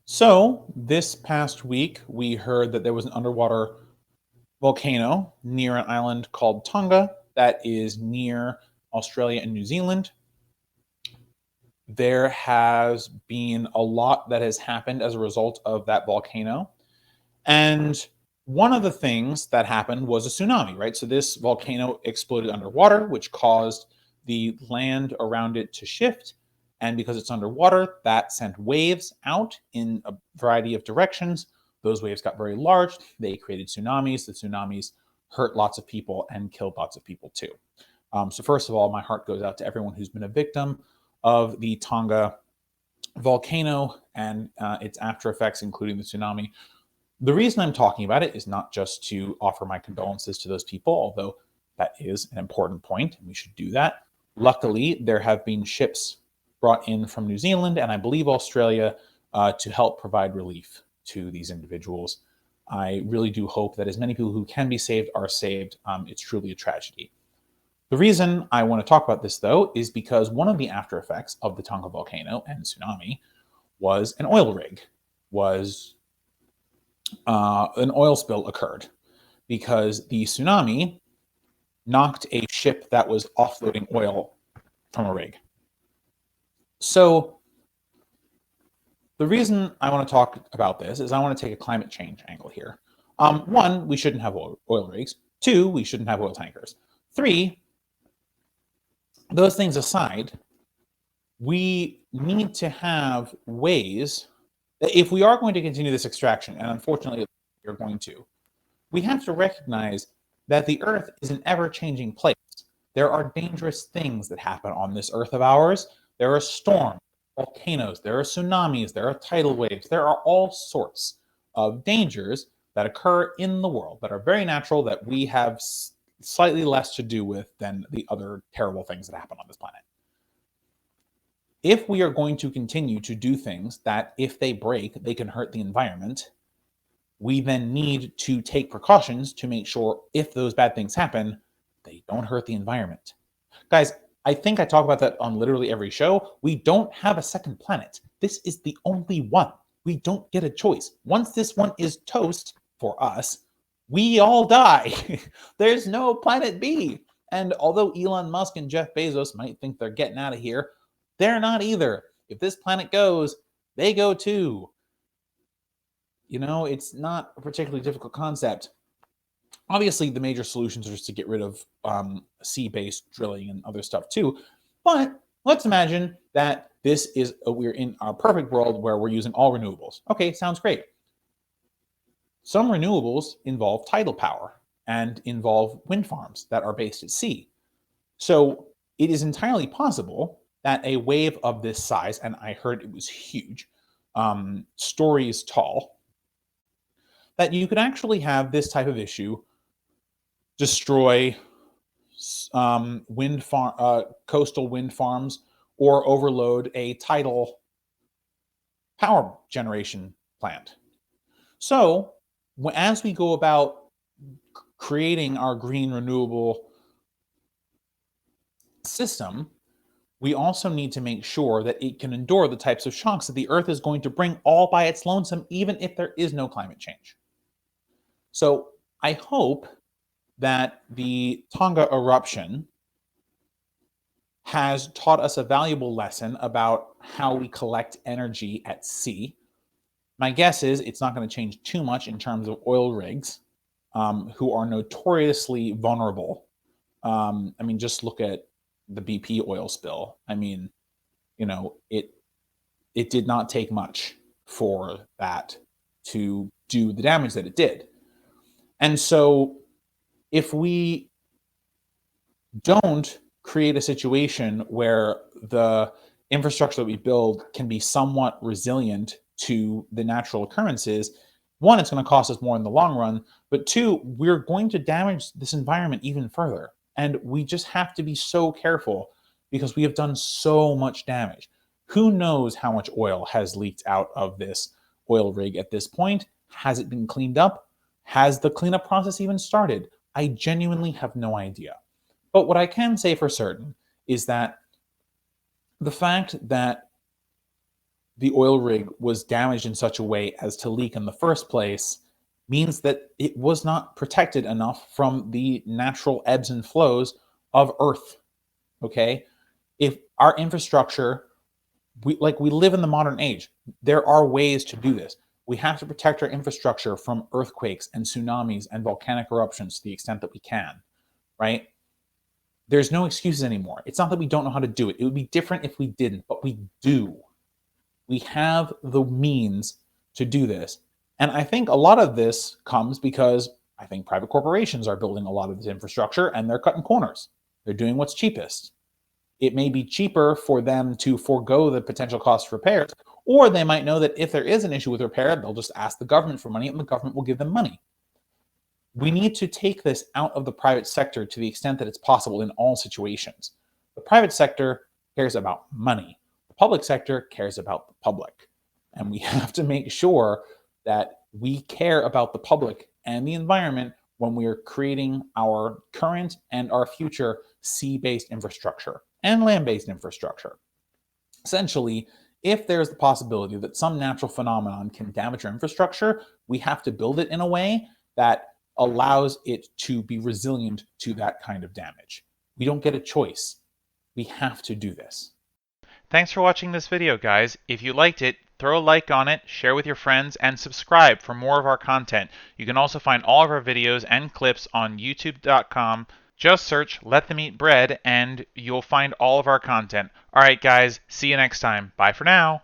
So, this past week, we heard that there was an underwater volcano near an island called Tonga that is near Australia and New Zealand. There has been a lot that has happened as a result of that volcano. And one of the things that happened was a tsunami, right? So, this volcano exploded underwater, which caused the land around it to shift. And because it's underwater, that sent waves out in a variety of directions. Those waves got very large. They created tsunamis. The tsunamis hurt lots of people and killed lots of people too. So, first of all, my heart goes out to everyone who's been a victim of the Tonga volcano and its after effects, including the tsunami. The reason I'm talking about it is not just to offer my condolences to those people, although that is an important point and we should do that. Luckily, there have been ships brought in from New Zealand and I believe Australia to help provide relief to these individuals. I really do hope that as many people who can be saved are saved. It's truly a tragedy. The reason I want to talk about this, though, is because one of the after effects of the Tonga volcano and tsunami was an oil rig, was an oil spill occurred because the tsunami knocked a ship that was offloading oil from a rig. So the reason I want to talk about this is I want to take a climate change angle here. One, we shouldn't have oil rigs. Two, we shouldn't have oil tankers. Three, those things aside, we need to have ways that if we are going to continue this extraction, and unfortunately we're going to, we have to recognize that the Earth is an ever-changing place. There are dangerous things that happen on this Earth of ours. There are storms, volcanoes, there are tsunamis, there are tidal waves, there are all sorts of dangers that occur in the world that are very natural that we have slightly less to do with than the other terrible things that happen on this planet. If we are going to continue to do things that, if they break, they can hurt the environment, we then need to take precautions to make sure if those bad things happen, they don't hurt the environment. Guys, I think I talk about that on literally every show. We don't have a second planet. This is the only one. We don't get a choice. Once this one is toast for us, we all die. There's no planet B. And although Elon Musk and Jeff Bezos might think they're getting out of here, they're not either. If this planet goes, they go too. You know, it's not a particularly difficult concept. Obviously, the major solutions are just to get rid of sea-based drilling and other stuff too. But let's imagine that we're in a perfect world where we're using all renewables. Okay, sounds great. Some renewables involve tidal power and involve wind farms that are based at sea. So it is entirely possible that a wave of this size, and I heard it was huge, stories tall, that you could actually have this type of issue destroy coastal wind farms or overload a tidal power generation plant. So as we go about creating our green renewable system, we also need to make sure that it can endure the types of shocks that the Earth is going to bring all by its lonesome, even if there is no climate change. So I hope that the Tonga eruption has taught us a valuable lesson about how we collect energy at sea. My guess is it's not going to change too much in terms of oil rigs, who are notoriously vulnerable. I mean, just look at the BP oil spill. I mean, you know, it did not take much for that to do the damage that it did. And so if we don't create a situation where the infrastructure that we build can be somewhat resilient to the natural occurrences, one, it's going to cost us more in the long run, but two, we're going to damage this environment even further. And we just have to be so careful because we have done so much damage. Who knows how much oil has leaked out of this oil rig at this point? Has it been cleaned up? Has the cleanup process even started? I genuinely have no idea. But what I can say for certain is that the fact that the oil rig was damaged in such a way as to leak in the first place means that it was not protected enough from the natural ebbs and flows of Earth. Okay? If our infrastructure, we live in the modern age, there are ways to do this. We have to protect our infrastructure from earthquakes and tsunamis and volcanic eruptions to the extent that we can, right? There's no excuses anymore. It's not that we don't know how to do it. It would be different if we didn't, but we do. We have the means to do this. And I think a lot of this comes because I think private corporations are building a lot of this infrastructure and they're cutting corners. They're doing what's cheapest. It may be cheaper for them to forego the potential cost of repairs, or they might know that if there is an issue with repair, they'll just ask the government for money and the government will give them money. We need to take this out of the private sector to the extent that it's possible in all situations. The private sector cares about money. The public sector cares about the public. And we have to make sure that we care about the public and the environment when we are creating our current and our future sea-based infrastructure and land-based infrastructure. Essentially, if there's the possibility that some natural phenomenon can damage our infrastructure, we have to build it in a way that allows it to be resilient to that kind of damage. We don't get a choice. We have to do this. Thanks for watching this video, guys. If you liked it, throw a like on it, share with your friends, and subscribe for more of our content. You can also find all of our videos and clips on youtube.com. Just search Let Them Eat Bread and you'll find all of our content. Alright guys, see you next time. Bye for now.